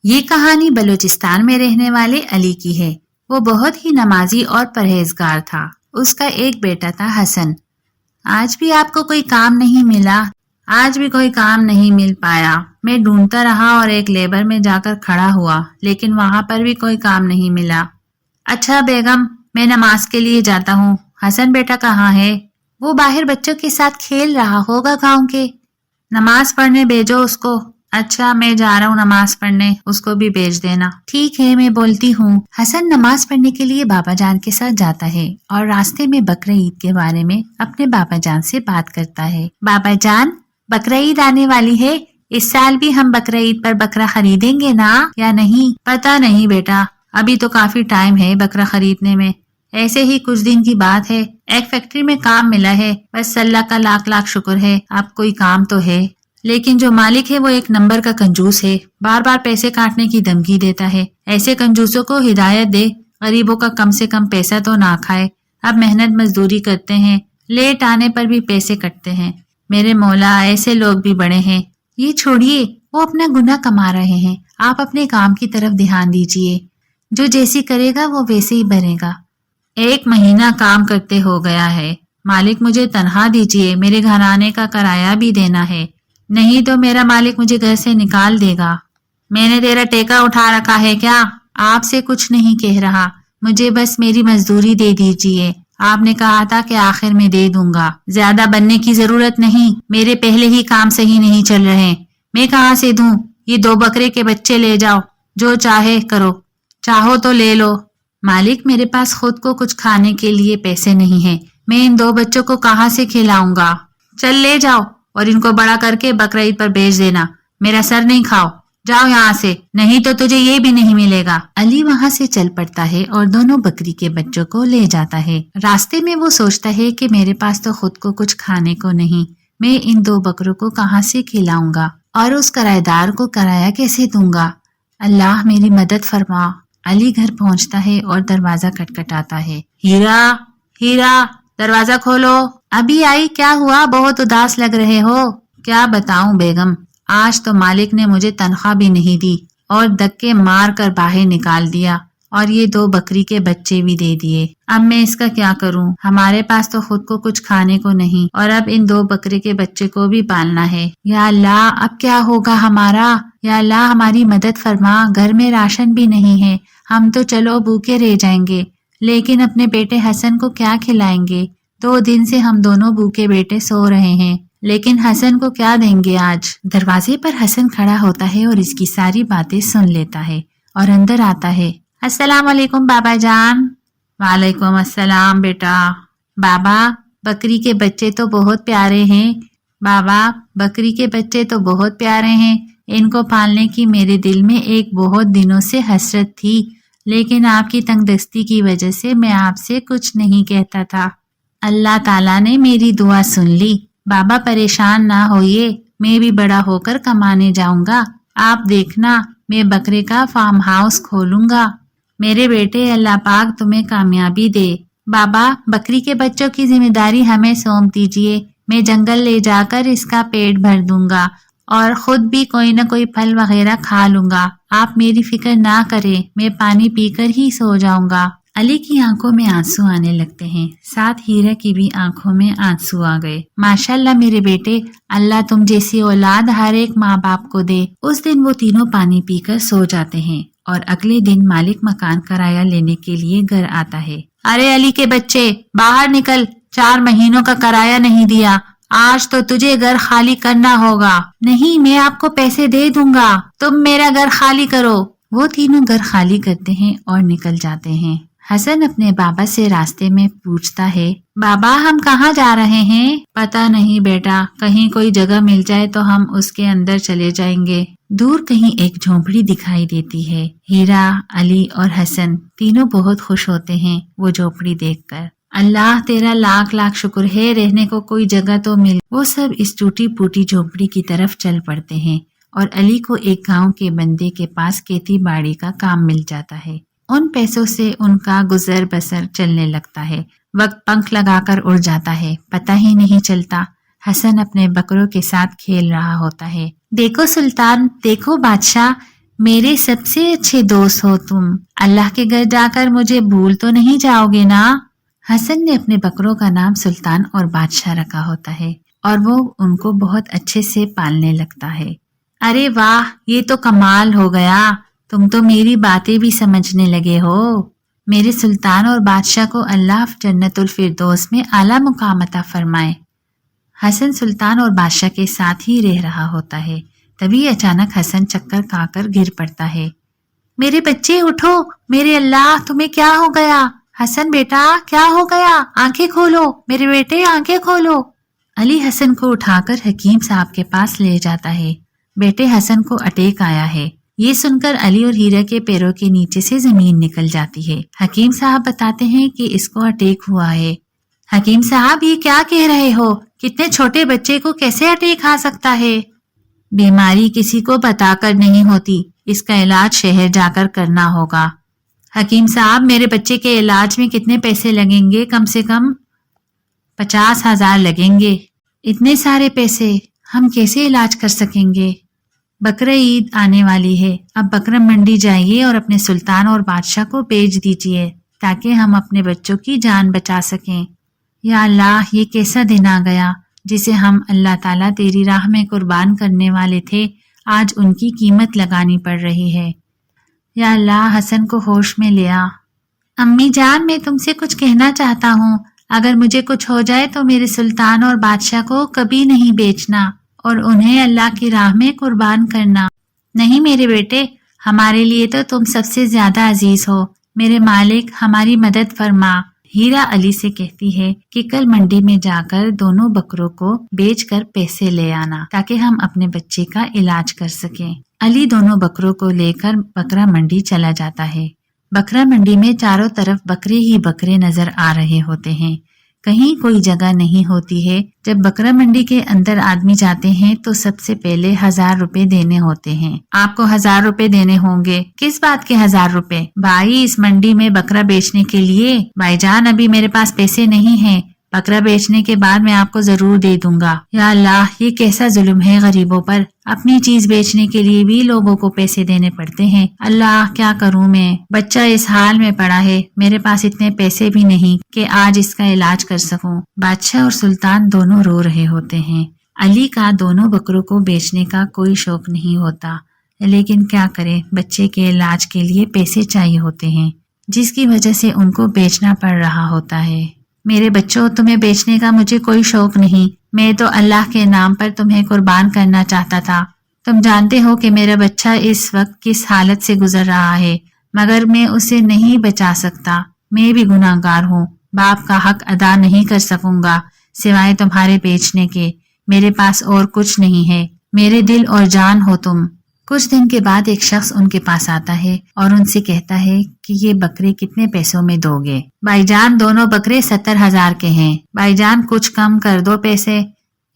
یہ کہانی بلوچستان میں رہنے والے علی کی ہے۔ وہ بہت ہی نمازی اور پرہیزگار تھا۔ اس کا ایک بیٹا تھا حسن۔ آج بھی آپ کو کوئی کام نہیں ملا؟ آج بھی کوئی کام نہیں مل پایا۔ میں ڈھونڈتا رہا اور ایک لیبر میں جا کر کھڑا ہوا، لیکن وہاں پر بھی کوئی کام نہیں ملا۔ اچھا بیگم، میں نماز کے لیے جاتا ہوں۔ حسن بیٹا کہاں ہے؟ وہ باہر بچوں کے ساتھ کھیل رہا ہوگا گاؤں کے۔ نماز پڑھنے بھیجو اس کو۔ اچھا میں جا رہا ہوں نماز پڑھنے، اس کو بھی بھیج دینا۔ ٹھیک ہے میں بولتی ہوں۔ حسن نماز پڑھنے کے لیے بابا جان کے ساتھ جاتا ہے اور راستے میں بقرعید کے بارے میں اپنے بابا جان سے بات کرتا ہے۔ بابا جان، بقرعید آنے والی ہے، اس سال بھی ہم بقرعید پر بکرا خریدیں گے نا یا نہیں؟ پتہ نہیں بیٹا، ابھی تو کافی ٹائم ہے بکرا خریدنے میں، ایسے ہی کچھ دن کی بات ہے۔ ایک فیکٹری میں کام ملا ہے، بس اللہ کا لاکھ لاکھ شکر ہے، اب کوئی کام تو ہے۔ لیکن جو مالک ہے وہ ایک نمبر کا کنجوس ہے، بار بار پیسے کاٹنے کی دھمکی دیتا ہے۔ ایسے کنجوسوں کو ہدایت دے، غریبوں کا کم سے کم پیسہ تو نہ کھائے۔ اب محنت مزدوری کرتے ہیں، لیٹ آنے پر بھی پیسے کٹتے ہیں۔ میرے مولا، ایسے لوگ بھی بڑے ہیں۔ یہ چھوڑیے، وہ اپنا گناہ کما رہے ہیں، آپ اپنے کام کی طرف دھیان دیجیے۔ جو جیسی کرے گا وہ ویسے ہی بھرے گا۔ 1 مہینہ کام کرتے ہو گیا ہے، مالک مجھے تنخواہ دیجیے، میرے گھرانے کا کرایہ بھی دینا ہے، نہیں تو میرا مالک مجھے گھر سے نکال دے گا۔ میں نے تیرا ٹیکہ اٹھا رکھا ہے کیا؟ آپ سے کچھ نہیں کہہ رہا، مجھے بس میری مزدوری دے دیجیے۔ آپ نے کہا تھا کہ آخر میں دے دوں گا، زیادہ بننے کی ضرورت نہیں، میرے پہلے ہی کام صحیح نہیں چل رہے، میں کہاں سے دوں؟ یہ 2 بکرے کے بچے لے جاؤ، جو چاہے کرو، چاہو تو لے لو۔ مالک، میرے پاس خود کو کچھ کھانے کے لیے پیسے نہیں ہیں، میں ان 2 بچوں کو کہاں سے کھلاؤں گا؟ چل لے جاؤ اور ان کو بڑا کر کے بقرعید پر بیچ دینا، میرا سر نہیں کھاؤ، جاؤ یہاں سے، نہیں تو تجھے یہ بھی نہیں ملے گا۔ علی وہاں سے چل پڑتا ہے اور دونوں بکری کے بچوں کو لے جاتا ہے۔ راستے میں وہ سوچتا ہے کہ میرے پاس تو خود کو کچھ کھانے کو نہیں، میں ان 2 بکروں کو کہاں سے کھلاؤں گا اور اس کرایہ دار کو کرایہ کیسے دوں گا؟ اللہ میری مدد فرما۔ علی گھر پہنچتا ہے اور دروازہ کھٹکھٹاتا ہے۔ ہیرا، ہیرا، دروازہ کھولو۔ ابھی آئی، کیا ہوا؟ بہت اداس لگ رہے ہو۔ کیا بتاؤں بیگم، آج تو مالک نے مجھے تنخواہ بھی نہیں دی اور دھکے مار کر باہر نکال دیا، اور یہ 2 بکری کے بچے بھی دے دیے۔ اب میں اس کا کیا کروں؟ ہمارے پاس تو خود کو کچھ کھانے کو نہیں، اور اب ان 2 بکرے کے بچے کو بھی پالنا ہے۔ یا اللہ، اب کیا ہوگا ہمارا؟ یا اللہ ہماری مدد فرما، گھر میں راشن بھی نہیں ہے، ہم تو چلو بھوکے رہ جائیں گے، لیکن اپنے بیٹے حسن کو کیا کھلائیں گے؟ 2 دن سے ہم دونوں بھوکے بیٹے سو رہے ہیں، لیکن حسن کو کیا دیں گے آج؟ دروازے پر حسن کھڑا ہوتا ہے اور اس کی ساری باتیں سن لیتا ہے اور اندر آتا ہے۔ السلام علیکم بابا جان۔ وعلیکم السلام بیٹا۔ بابا، بکری کے بچے تو بہت پیارے ہیں۔ بابا، بکری کے بچے تو بہت پیارے ہیں، ان کو پالنے کی میرے دل میں ایک بہت دنوں سے حسرت تھی، لیکن آپ کی تنگ دستی کی وجہ سے میں آپ سے کچھ نہیں کہتا تھا۔ اللہ تعالیٰ نے میری دعا سن لی۔ بابا پریشان نہ ہوئیے، میں بھی بڑا ہو کر کمانے جاؤں گا، آپ دیکھنا میں بکرے کا فارم ہاؤس کھولوں گا۔ میرے بیٹے، اللہ پاک تمہیں کامیابی دے۔ بابا، بکری کے بچوں کی ذمہ داری ہمیں سونپ دیجیے، میں جنگل لے جا کر اس کا پیٹ بھر دوں گا اور خود بھی کوئی نہ کوئی پھل وغیرہ کھا لوں گا، آپ میری فکر نہ کریں، میں پانی پی کر ہی سو جاؤں گا۔ علی کی آنکھوں میں آنسو آنے لگتے ہیں، ساتھ ہیرا کی بھی آنکھوں میں آنسو آ گئے۔ ماشاءاللہ میرے بیٹے، اللہ تم جیسی اولاد ہر ایک ماں باپ کو دے۔ اس دن وہ تینوں پانی پی کر سو جاتے ہیں اور اگلے دن مالک مکان کرایہ لینے کے لیے گھر آتا ہے۔ ارے علی کے بچے، باہر نکل، 4 مہینوں کا کرایہ نہیں دیا، آج تو تجھے گھر خالی کرنا ہوگا۔ نہیں، میں آپ کو پیسے دے دوں گا، تم میرا گھر خالی کرو۔ وہ تینوں گھر خالی کرتے ہیں اور نکل جاتے ہیں۔ حسن اپنے بابا سے راستے میں پوچھتا ہے، بابا ہم کہاں جا رہے ہیں؟ پتہ نہیں بیٹا، کہیں کوئی جگہ مل جائے تو ہم اس کے اندر چلے جائیں گے۔ دور کہیں ایک جھونپڑی دکھائی دیتی ہے۔ ہیرا، علی اور حسن تینوں بہت خوش ہوتے ہیں وہ جھونپڑی دیکھ کر۔ اللہ تیرا لاکھ لاکھ شکر ہے، رہنے کو کوئی جگہ تو مل۔ وہ سب اس ٹوٹی پھوٹی جھونپڑی کی طرف چل پڑتے ہیں اور علی کو ایک گاؤں کے بندے کے پاس کھیتی باڑی کا کام مل جاتا ہے۔ ان پیسوں سے ان کا گزر بسر چلنے لگتا ہے۔ وقت پنکھ لگا کر اڑ جاتا ہے، پتہ ہی نہیں چلتا۔ حسن اپنے بکروں کے ساتھ کھیل رہا ہوتا ہے۔ دیکھو سلطان، دیکھو بادشاہ، میرے سب سے اچھے دوست ہو تم، اللہ کے گھر جا کر مجھے بھول تو نہیں جاؤ گے نا؟ حسن نے اپنے بکروں کا نام سلطان اور بادشاہ رکھا ہوتا ہے اور وہ ان کو بہت اچھے سے پالنے لگتا ہے۔ ارے واہ، یہ تو کمال ہو گیا، تم تو میری باتیں بھی سمجھنے لگے ہو۔ میرے سلطان اور بادشاہ کو اللہ جنت الفردوس میں اعلیٰ مقام عطا فرمائے۔ حسن سلطان اور بادشاہ کے ساتھ ہی رہ رہا ہوتا ہے، تبھی اچانک حسن چکر کھا کر گر پڑتا ہے۔ میرے بچے اٹھو، میرے اللہ تمہیں کیا ہو گیا؟ حسن بیٹا کیا ہو گیا؟ آنکھیں کھولو، میرے بیٹے آنکھیں کھولو۔ علی حسن کو اٹھا کر حکیم صاحب کے پاس لے جاتا ہے۔ بیٹے حسن کو اٹیک آیا ہے۔ یہ سن کر علی اور ہیرا کے پیروں کے نیچے سے زمین نکل جاتی ہے۔ حکیم صاحب بتاتے ہیں کہ اس کو اٹیک ہوا ہے۔ حکیم صاحب یہ کیا کہہ رہے ہو؟ کتنے چھوٹے بچے کو کیسے اٹیک آ سکتا ہے؟ بیماری کسی کو بتا کر نہیں ہوتی، اس کا علاج شہر جا کر کرنا ہوگا۔ حکیم صاحب میرے بچے کے علاج میں کتنے پیسے لگیں گے؟ کم سے کم 50,000 لگیں گے۔ اتنے سارے پیسے ہم کیسے علاج کر سکیں گے؟ بقرہ عید آنے والی ہے، اب بکرا منڈی جائیے اور اپنے سلطان اور بادشاہ کو بھیج دیجیے تاکہ ہم اپنے بچوں کی جان بچا سکیں۔ یا اللہ، یہ کیسا دن آ گیا جسے ہم اللہ تعالیٰ تیری راہ میں قربان کرنے والے تھے، آج ان کی قیمت لگانی پڑ رہی ہے۔ یا اللہ، حسن کو ہوش میں لیا۔ امی جان، میں تم سے کچھ کہنا چاہتا ہوں، اگر مجھے کچھ ہو جائے تو میرے سلطان اور بادشاہ کو کبھی نہیں بیچنا اور انہیں اللہ کی راہ میں قربان کرنا۔ نہیں میرے بیٹے، ہمارے لیے تو تم سب سے زیادہ عزیز ہو، میرے مالک ہماری مدد فرما۔ ہیرا علی سے کہتی ہے کہ کل منڈی میں جا کر دونوں بکروں کو بیچ کر پیسے لے آنا تاکہ ہم اپنے بچے کا علاج کر سکیں۔ علی دونوں بکروں کو لے کر بکرا منڈی چلا جاتا ہے۔ بکرا منڈی میں چاروں طرف بکرے ہی بکرے نظر آ رہے ہوتے ہیں، کہیں کوئی جگہ نہیں ہوتی ہے۔ جب بکرا منڈی کے اندر آدمی جاتے ہیں تو سب سے پہلے 1000 روپے دینے ہوتے ہیں۔ آپ کو 1000 روپے دینے ہوں گے۔ کس بات کے 1000 روپے؟ بھائی، اس منڈی میں بکرا بیچنے کے لیے۔ بھائی جان، ابھی میرے پاس پیسے نہیں ہیں، بکرا بیچنے کے بعد میں آپ کو ضرور دے دوں گا۔ یا اللہ، یہ کیسا ظلم ہے غریبوں پر، اپنی چیز بیچنے کے لیے بھی لوگوں کو پیسے دینے پڑتے ہیں۔ اللہ، کیا کروں میں؟ بچہ اس حال میں پڑا ہے، میرے پاس اتنے پیسے بھی نہیں کہ آج اس کا علاج کر سکوں۔ بادشاہ اور سلطان دونوں رو رہے ہوتے ہیں۔ علی کا دونوں بکروں کو بیچنے کا کوئی شوق نہیں ہوتا، لیکن کیا کرے، بچے کے علاج کے لیے پیسے چاہیے ہوتے ہیں، جس کی وجہ سے ان کو بیچنا پڑ رہا ہوتا ہے۔ میرے بچوں، تمہیں بیچنے کا مجھے کوئی شوق نہیں، میں تو اللہ کے نام پر تمہیں قربان کرنا چاہتا تھا۔ تم جانتے ہو کہ میرا بچہ اس وقت کس حالت سے گزر رہا ہے، مگر میں اسے نہیں بچا سکتا۔ میں بھی گناہ گار ہوں، باپ کا حق ادا نہیں کر سکوں گا سوائے تمہارے بیچنے کے۔ میرے پاس اور کچھ نہیں ہے، میرے دل اور جان ہو تم۔ کچھ دن کے بعد ایک شخص ان کے پاس آتا ہے اور ان سے کہتا ہے کہ یہ بکرے کتنے پیسوں میں دو گے؟ بھائی جان، دونوں بکرے 70,000 کے ہیں۔ بھائی جان، کچھ کم کر دو پیسے،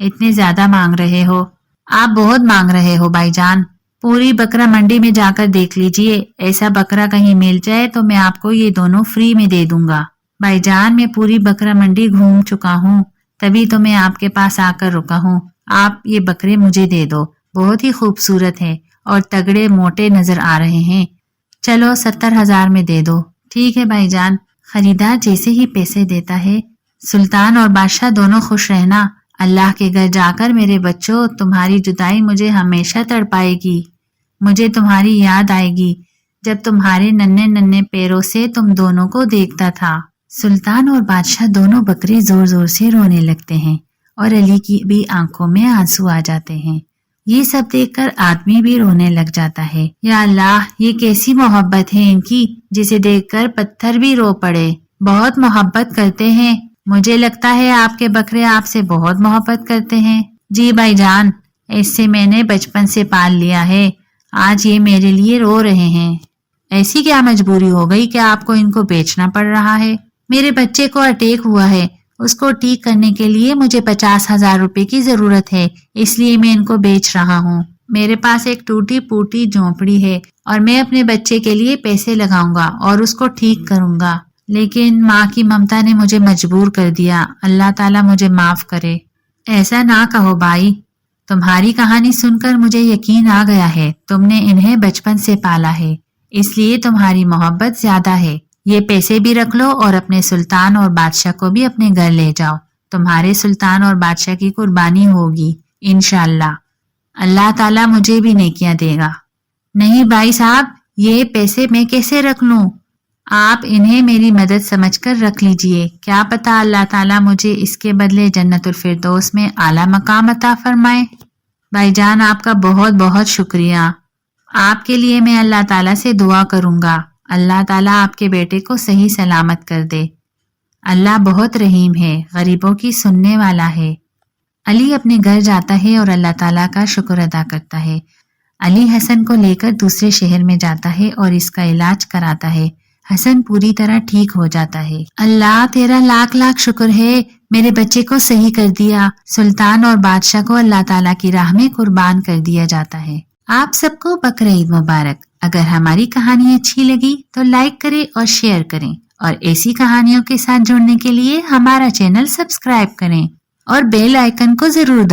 اتنے زیادہ مانگ رہے ہو۔ آپ بہت مانگ رہے ہو بھائی جان، پوری بکرا منڈی میں جا کر دیکھ لیجئے، ایسا بکرا کہیں مل جائے تو میں آپ کو یہ دونوں فری میں دے دوں گا۔ بھائی جان، میں پوری بکرا منڈی گھوم چکا ہوں، تبھی تو میں آپ کے پاس آ کر رکا ہوں۔ آپ یہ بکرے مجھے دے دو، بہت ہی خوبصورت ہے اور تگڑے موٹے نظر آ رہے ہیں۔ چلو 70,000 میں دے دو۔ ٹھیک ہے بھائی جان۔ خریدار جیسے ہی پیسے دیتا ہے، سلطان اور بادشاہ دونوں خوش رہنا۔ اللہ کے گھر جا کر میرے بچوں، تمہاری جدائی مجھے ہمیشہ تڑپائے گی، مجھے تمہاری یاد آئے گی جب تمہارے ننھے ننھے پیروں سے تم دونوں کو دیکھتا تھا۔ سلطان اور بادشاہ دونوں بکرے زور زور سے رونے لگتے ہیں اور علی کی بھی آنکھوں میں آنسو آ جاتے ہیں۔ یہ سب دیکھ کر آدمی بھی رونے لگ جاتا ہے۔ یا اللہ، یہ کیسی محبت ہے ان کی، جسے دیکھ کر پتھر بھی رو پڑے۔ بہت محبت کرتے ہیں، مجھے لگتا ہے آپ کے بکرے آپ سے بہت محبت کرتے ہیں۔ جی بھائی جان، اس سے میں نے بچپن سے پال لیا ہے، آج یہ میرے لیے رو رہے ہیں۔ ایسی کیا مجبوری ہو گئی کہ آپ کو ان کو بیچنا پڑ رہا ہے؟ میرے بچے کو اٹیک ہوا ہے، اس کو ٹھیک کرنے کے لیے مجھے 50,000 روپے کی ضرورت ہے، اس لیے میں ان کو بیچ رہا ہوں۔ میرے پاس ایک ٹوٹی پوٹی جھونپڑی ہے اور میں اپنے بچے کے لیے پیسے لگاؤں گا اور اس کو ٹھیک کروں گا، لیکن ماں کی ممتا نے مجھے مجبور کر دیا، اللہ تعالیٰ مجھے معاف کرے۔ ایسا نہ کہو بھائی، تمہاری کہانی سن کر مجھے یقین آ گیا ہے تم نے انہیں بچپن سے پالا ہے، اس لیے تمہاری محبت زیادہ ہے۔ یہ پیسے بھی رکھ لو اور اپنے سلطان اور بادشاہ کو بھی اپنے گھر لے جاؤ، تمہارے سلطان اور بادشاہ کی قربانی ہوگی انشاءاللہ۔ اللہ تعالیٰ مجھے بھی نیکیاں دے گا۔ نہیں بھائی صاحب، یہ پیسے میں کیسے رکھ لوں؟ آپ انہیں میری مدد سمجھ کر رکھ لیجئے، کیا پتا اللہ تعالیٰ مجھے اس کے بدلے جنت الفردوس میں اعلیٰ مقام عطا فرمائے۔ بھائی جان آپ کا بہت بہت شکریہ۔ آپ کے لیے میں اللہ تعالیٰ سے دعا کروں گا، اللہ تعالیٰ آپ کے بیٹے کو صحیح سلامت کر دے۔ اللہ بہت رحیم ہے، غریبوں کی سننے والا ہے۔ علی اپنے گھر جاتا ہے اور اللہ تعالیٰ کا شکر ادا کرتا ہے۔ علی حسن کو لے کر دوسرے شہر میں جاتا ہے اور اس کا علاج کراتا ہے۔ حسن پوری طرح ٹھیک ہو جاتا ہے۔ اللہ تیرا لاکھ لاکھ شکر ہے، میرے بچے کو صحیح کر دیا۔ سلطان اور بادشاہ کو اللہ تعالیٰ کی راہ میں قربان کر دیا جاتا ہے۔ آپ سب کو بقرعید مبارک۔ اگر ہماری کہانی اچھی لگی تو لائک کریں اور شیئر کریں، اور ایسی کہانیوں کے ساتھ جڑنے کے لیے ہمارا چینل سبسکرائب کریں اور بیل آئیکن کو ضرور دبائیں۔